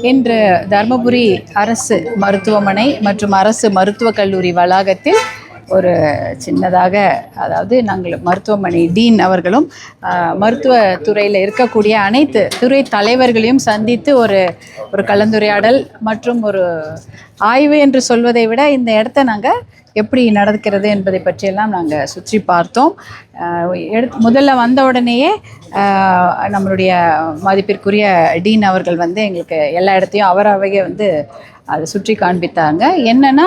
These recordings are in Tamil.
இன்று தர்மபுரி அரசு மருத்துவமனை மற்றும் அரசு மருத்துவக் கல்லூரி வளாகத்தில் ஒரு சின்னதாக, அதாவது நாங்கள் மருத்துவமனை டீன் அவர்களும் மருத்துவத்துறையில் இருக்கக்கூடிய அனைத்து துறை தலைவர்களையும் சந்தித்து ஒரு கலந்துரையாடல் மற்றும் ஒரு ஆய்வு என்று சொல்வதை விட இந்த இடத்த நாங்கள் எப்படி நடக்கிறது என்பதை பற்றியெல்லாம் நாங்கள் சுற்றி பார்த்தோம். முதல்ல வந்த உடனேயே நம்மளுடைய மதிப்பிற்குரிய டீன் அவர்கள் எங்களுக்கு எல்லா இடத்தையும் அவராகவே அதை சுற்றி காண்பித்தாங்க. என்னென்னா,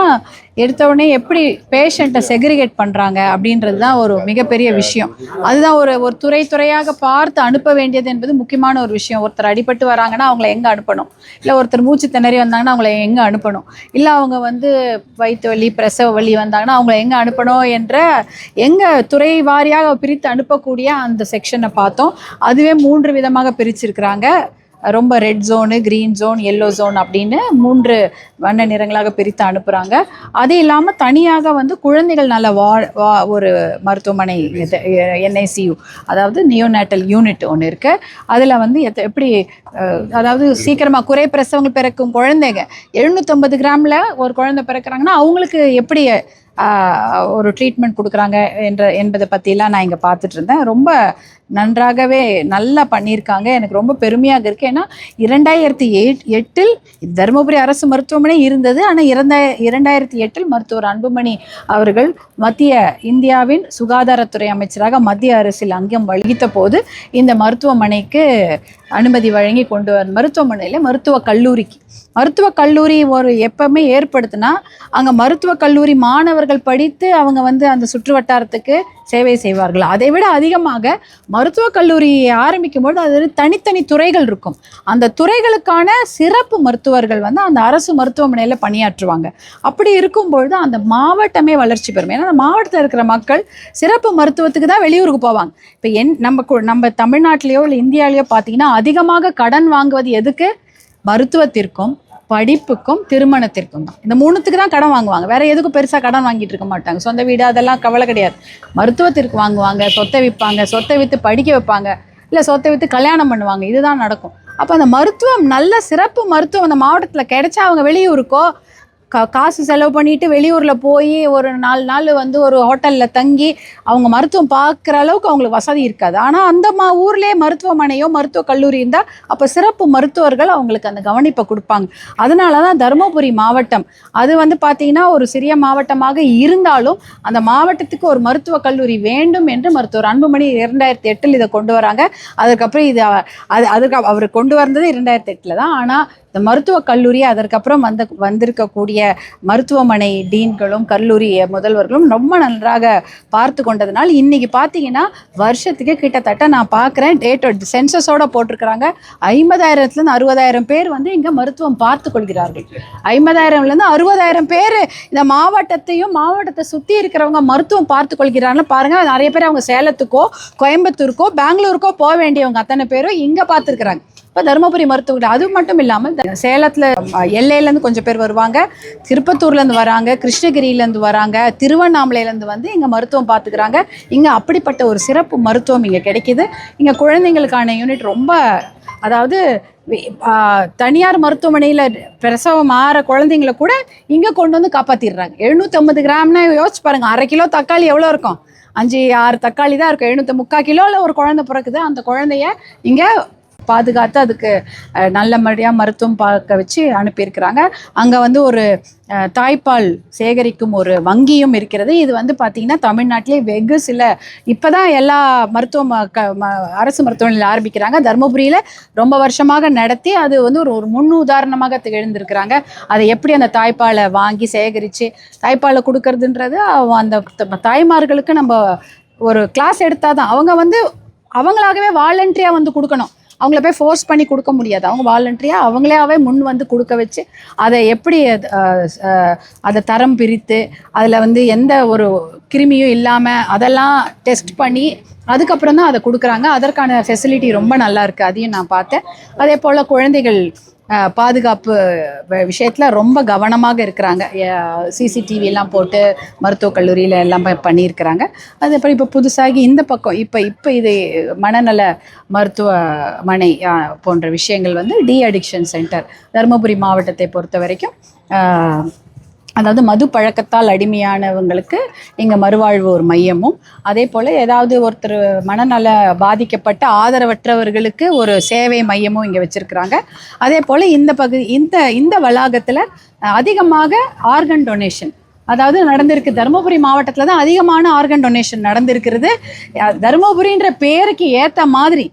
எடுத்த உடனே எப்படி பேஷண்ட்டை செக்ரிகேட் பண்ணுறாங்க அப்படின்றது தான் ஒரு மிகப்பெரிய விஷயம். அதுதான் ஒரு துறையாக பார்த்து அனுப்ப வேண்டியது என்பது முக்கியமான ஒரு விஷயம். ஒருத்தர் அடிபட்டு வராங்கன்னா அவங்கள எங்கே அனுப்பணும், இல்லை ஒருத்தர் மூச்சு திணறி வந்தாங்கன்னா அவங்கள எங்கே அனுப்பணும், இல்லை அவங்க வயிற்று வலி பிரசவ வலி வந்தாங்கன்னா அவங்கள எங்கே அனுப்பணும் என்ற துறை வாரியாக பிரித்து அனுப்பக்கூடிய அந்த செக்ஷனை பார்த்தோம். அதுவே 3 விதமாக பிரிச்சிருக்கிறாங்க. ரொம்ப red zone, green zone, yellow zone அப்படின்னு 3 வண்ண நிறங்களாக பிரித்து அனுப்புகிறாங்க. அது இல்லாமல் தனியாக குழந்தைகள் நல்ல ஒரு மருத்துவமனை NICU, அதாவது நியோநேட்டல் யூனிட் ஒன்று இருக்குது. அதில் எப்படி, அதாவது சீக்கிரமாக குறை பிரசவங்கள் பிறக்கும் குழந்தைங்க 750 கிராமில் ஒரு குழந்தை பிறக்கிறாங்கன்னா அவங்களுக்கு எப்படி ஒரு ட்ரீட்மெண்ட் கொடுக்குறாங்க என்பதை பற்றிலாம் நான் இங்கே பார்த்துட்டு இருந்தேன். ரொம்ப நன்றாகவே நல்லா பண்ணியிருக்காங்க. எனக்கு ரொம்ப பெருமையாக இருக்குது. ஏன்னா 2008 தருமபுரி அரசு மருத்துவமனை இருந்தது. ஆனால் 2008 மருத்துவர் அன்புமணி அவர்கள் இந்தியாவின் சுகாதாரத்துறை அமைச்சராக மத்திய அரசில் அங்கம் வகித்த போது இந்த மருத்துவமனைக்கு அனுமதி வழங்கி கொண்டு வர மருத்துவமனையில் மருத்துவக் கல்லூரி ஒரு எப்பவுமே ஏற்படுத்தினா அங்கே மருத்துவக் கல்லூரி மாணவர்கள் படித்து அவங்க அந்த சுற்று வட்டாரத்துக்கு சேவை செய்வார்கள். அதை விட அதிகமாக மருத்துவக் கல்லூரி ஆரம்பிக்கும்போது அது தனித்தனி துறைகள் இருக்கும். அந்த துறைகளுக்கான சிறப்பு மருத்துவர்கள் அந்த அரசு மருத்துவமனையில் பணியாற்றுவாங்க. அப்படி இருக்கும்பொழுது அந்த மாவட்டமே வளர்ச்சி பெறும். ஏன்னா அந்த மாவட்டத்தில் இருக்கிற மக்கள் சிறப்பு மருத்துவத்துக்கு தான் வெளியூருக்கு போவாங்க. இப்போ நம்ம தமிழ்நாட்டிலேயோ இல்லை இந்தியாவிலேயோ பார்த்தீங்கன்னா அதிகமாக கடன் வாங்குவது எதுக்கு? மருத்துவத்திற்கும் படிப்புக்கும் திருமணத்திற்கும் தான். இந்த 3த்துக்கு தான் கடன் வாங்குவாங்க. வேற எதுக்கும் பெருசாக கடன் வாங்கிட்டு இருக்க மாட்டாங்க. சொந்த வீடு அதெல்லாம் கவலை கிடையாது. மருத்துவத்திற்கு வாங்குவாங்க, சொத்தை விற்பாங்க, சொத்தை விற்று படிக்க வைப்பாங்க, இல்லை சொத்தை விற்று கல்யாணம் பண்ணுவாங்க. இதுதான் நடக்கும். அப்போ அந்த மருத்துவம், நல்ல சிறப்பு மருத்துவம் அந்த மாவட்டத்தில் கிடைச்சா அவங்க வெளியூருக்கோ காசு செலவு பண்ணிட்டு வெளியூரில் போய் ஒரு 4 நாள் ஒரு ஹோட்டலில் தங்கி அவங்க மருத்துவம் பார்க்குற அளவுக்கு அவங்களுக்கு வசதி இருக்காது. ஆனால் அந்த ஊர்லேயே மருத்துவமனையோ மருத்துவக் கல்லூரி இருந்தால் அப்போ சிறப்பு மருத்துவர்கள் அவங்களுக்கு அந்த கவனிப்பை கொடுப்பாங்க. அதனால தான் தருமபுரி மாவட்டம் அது பார்த்திங்கன்னா ஒரு சிறிய மாவட்டமாக இருந்தாலும் அந்த மாவட்டத்துக்கு ஒரு மருத்துவக் கல்லூரி வேண்டும் என்று மருத்துவர் அன்புமணி 2008 இதை கொண்டு வராங்க. அதுக்கப்புறம் அதுக்கு அவர் கொண்டு வந்தது 2008 தான். ஆனால் இந்த மருத்துவக் கல்லூரி அதற்கப்புறம் வந்திருக்கக்கூடிய மருத்துவமனை டீன்களும் கல்லூரி முதல்வர்களும் ரொம்ப நன்றாக பார்த்து கொண்டதுனால் இன்னைக்கு பார்த்தீங்கன்னா வருஷத்துக்கு கிட்டத்தட்ட நான் பார்க்குறேன் சென்சஸோட போட்டிருக்கிறாங்க 50,000 60,000 பேர் இங்கே மருத்துவம் பார்த்து கொள்கிறார்கள். 50,000 60,000 பேர் இந்த மாவட்டத்தை சுற்றி இருக்கிறவங்க மருத்துவம் பார்த்து கொள்கிறார்கள். பாருங்கள், நிறைய பேர் அவங்க சேலத்துக்கோ கோயம்புத்தூருக்கோ பெங்களூருக்கோ போக வேண்டியவங்க அத்தனை பேரும் இங்கே பார்த்துருக்குறாங்க. இப்போ தருமபுரி மருத்துவர்கள் அது மட்டும் இல்லாமல் சேலத்தில் எல்லையிலேருந்து கொஞ்சம் பேர் வருவாங்க, திருப்பத்தூர்லேருந்து வராங்க, கிருஷ்ணகிரியிலேருந்து வராங்க, திருவண்ணாமலையிலேருந்து இங்கே மருத்துவம் பார்த்துக்கிறாங்க. இங்கே அப்படிப்பட்ட ஒரு சிறப்பு மருத்துவம் இங்கே கிடைக்கிது. இங்கே குழந்தைங்களுக்கான யூனிட் ரொம்ப, அதாவது தனியார் மருத்துவமனையில் பிரசவம் ஆகிற குழந்தைங்கள கூட இங்கே கொண்டு காப்பாற்றிடுறாங்க. 750 கிராம்னா யோசிச்சு பாருங்கள், 1/2 கிலோ தக்காளி எவ்வளோ இருக்கும்? 5-6 தக்காளி தான் இருக்கும். 750 கிலோவில் ஒரு குழந்தை பிறக்குது. அந்த குழந்தைய இங்கே பாதுகாத்து அதுக்கு நல்லபடியாக மருத்துவம் பார்க்க வச்சு அனுப்பியிருக்கிறாங்க. அங்கே ஒரு தாய்ப்பால் சேகரிக்கும் ஒரு வங்கியும் இருக்கிறது. இது பார்த்திங்கன்னா தமிழ்நாட்டிலே வெகு இப்போ தான் எல்லா அரசு மருத்துவமனையில் ஆரம்பிக்கிறாங்க. தருமபுரியில் ரொம்ப வருஷமாக நடத்தி அது ஒரு முன் உதாரணமாக திகழ்ந்திருக்கிறாங்க. அதை எப்படி அந்த தாய்ப்பாலை வாங்கி சேகரித்து தாய்ப்பாலை கொடுக்கறதுன்றது அந்த தாய்மார்களுக்கு நம்ம ஒரு கிளாஸ் எடுத்தால் தான் அவங்க அவங்களாகவே வாலண்டரியாக கொடுக்கணும். அவங்கள போய் ஃபோர்ஸ் பண்ணி கொடுக்க முடியாது. அவங்க வாலண்டரியாக அவங்களாவே முன் கொடுக்க வச்சு அதை எப்படி அதை தரம் பிரித்து அதில் எந்த ஒரு கிருமியும் இல்லாமல் அதெல்லாம் டெஸ்ட் பண்ணி அதுக்கப்புறம் தான் அதை கொடுக்குறாங்க. அதற்கான ஃபெசிலிட்டி ரொம்ப நல்லா இருக்குது. அதையும் நான் பார்த்தேன். அதே போல் குழந்தைகள் பாதுகாப்பு விஷயத்தில் ரொம்ப கவனமாக இருக்கிறாங்க. சிசிடிவிலாம் போட்டு மருத்துவக் கல்லூரியில் எல்லாம் பண்ணியிருக்கிறாங்க. அதுக்கப்புறம் இப்போ புதுசாகி இந்த பக்கம் இப்போ இது மனநல மருத்துவமனை போன்ற விஷயங்கள் வந்து டி அடிக்ஷன் சென்டர் தருமபுரி மாவட்டத்தை பொறுத்த வரைக்கும் அதாவது மது பழக்கத்தால் அடிமையானவங்களுக்கு இங்கே மறுவாழ்வு ஒரு மையமும், அதே போல் ஏதாவது ஒருத்தர் மனநல பாதிக்கப்பட்ட ஆதரவற்றவர்களுக்கு ஒரு சேவை மையமும் இங்கே வச்சுருக்குறாங்க. அதே போல் இந்த வளாகத்தில் அதிகமாக ஆர்கன் டொனேஷன் அதாவது நடந்திருக்கு. தருமபுரி மாவட்டத்தில் தான் அதிகமான ஆர்கன் டொனேஷன் நடந்திருக்கிறது. தருமபுரின்ற பேருக்கு ஏற்ற மாதிரி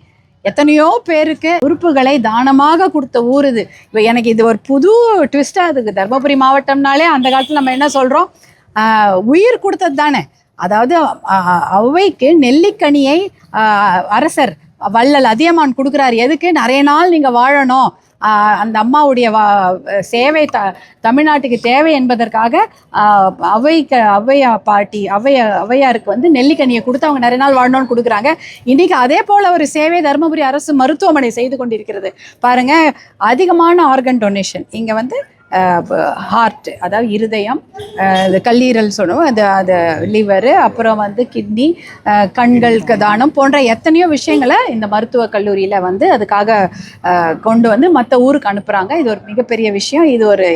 எத்தனையோ பேருக்கு உறுப்புகளை தானமாக கொடுத்த ஊர் இது. இப்போ எனக்கு இது ஒரு புது ட்விஸ்டாக இருக்குது. தருமபுரி மாவட்டம்னாலே அந்த காலத்தில் நம்ம என்ன சொல்கிறோம், உயிர் கொடுத்தது தானே. அதாவது ஔவைக்கு நெல்லிக்கனியை அரசர் வள்ளல் அதியமான் கொடுக்குறாரு. எதுக்கு? நிறைய நாள் நீங்கள் வாழணும், அந்த அம்மாவுடைய சேவை தமிழ்நாட்டுக்கு தேவை என்பதற்காக ஔவையாருக்கு வந்து நெல்லிக்கனியை கொடுத்து அவங்க நிறைய நாள் வாழணும்னு கொடுக்குறாங்க. இன்றைக்கி அதே போல் ஒரு சேவை தருமபுரி அரசு மருத்துவமனை செய்து கொண்டிருக்கிறது. பாருங்கள், அதிகமான ஆர்கன் டொனேஷன் இங்கே வந்து ஹார்ட் அதாவது இருதயம், இது கல்லீரல் சொல்லுவோம், அது லிவரு, அப்புறம் வந்து கிட்னி, கண்களுக்கு தானம் போன்ற எத்தனையோ விஷயங்களை இந்த மருத்துவக் கல்லூரியில் வந்து அதுக்காக கொண்டு வந்து மற்ற ஊருக்கு அனுப்புகிறாங்க. இது ஒரு மிகப்பெரிய விஷயம்.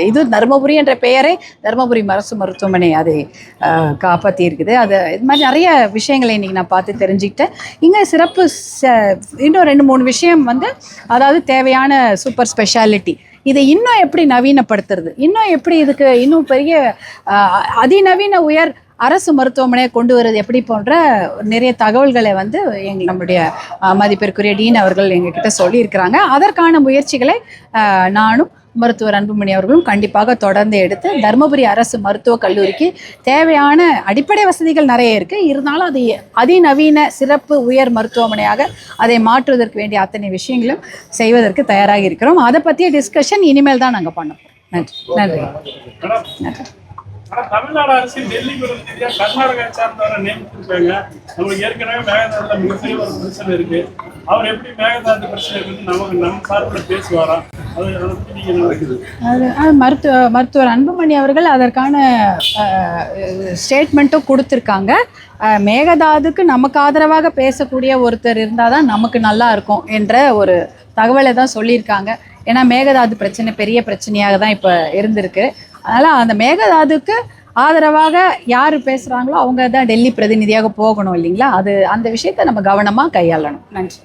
இது தருமபுரி என்ற பெயரை தருமபுரி அரசு மருத்துவமனை அதை காப்பாற்றி இருக்குது. இது மாதிரி நிறைய விஷயங்களை இன்றைக்கி நான் பார்த்து தெரிஞ்சுக்கிட்டேன். இங்கே சிறப்பு இன்னும் 2-3 விஷயம் வந்து அதாவது தேவையான சூப்பர் ஸ்பெஷாலிட்டி இதை இன்னும் எப்படி நவீனப்படுத்துறது, இன்னும் எப்படி இதுக்கு இன்னும் பெரிய அதிநவீன உயர் அரசு மருத்துவமனையை கொண்டு வருவது எப்படி போன்ற நிறைய தகவல்களை வந்து நம்முடைய மதிப்பிற்குரிய டீன் அவர்கள் எங்ககிட்ட சொல்லியிருக்கிறாங்க. அதற்கான முயற்சிகளை நானும் மருத்துவர் அன்புமணி அவர்களும் கண்டிப்பாக தொடர்ந்து எடுத்து தருமபுரி அரசு மருத்துவக் கல்லூரிக்கு தேவையான அடிப்படை வசதிகள் நிறைய இருக்குது, இருந்தாலும் அது அதிநவீன சிறப்பு உயர் மருத்துவமனையாக அதை மாற்றுவதற்கு வேண்டிய அத்தனை விஷயங்களும் செய்வதற்கு தயாராக இருக்கிறோம். அதை பற்றிய டிஸ்கஷன் இனிமேல் தான் நாங்கள் பண்ண போகிறோம். நன்றி நன்றி. தமிழ்நாடு அரசு டெல்லி கர்நாடகா சார்ந்தவரை நியமிச்சிருக்காங்க. நம்மளுக்கு ஏற்கனவே மேகதாதுல மிகப்பெரிய ஒரு பிரச்சனை இருக்கு. அவர் எப்படி மேகதாது பிரச்சனை நம்ம சார்பில் பேசுவாரா? மருத்துவர் அன்புமணி அவர்கள் அதற்கான ஸ்டேட்மெண்ட்டும் கொடுத்துருக்காங்க. மேகதாதுக்கு நமக்கு ஆதரவாக பேசக்கூடிய ஒருத்தர் இருந்தால் தான் நமக்கு நல்லா இருக்கும் என்ற ஒரு தகவலை தான் சொல்லியிருக்காங்க. ஏன்னா மேகதாது பிரச்சனை பெரிய பிரச்சனையாக தான் இப்போ இருந்திருக்கு. அதனால் அந்த மேகதாதுக்கு ஆதரவாக யார் பேசுகிறாங்களோ அவங்க தான் டெல்லி பிரதிநிதியாக போகணும் இல்லைங்களா? அந்த விஷயத்தை நம்ம கவனமாக கையாளணும். நன்றி.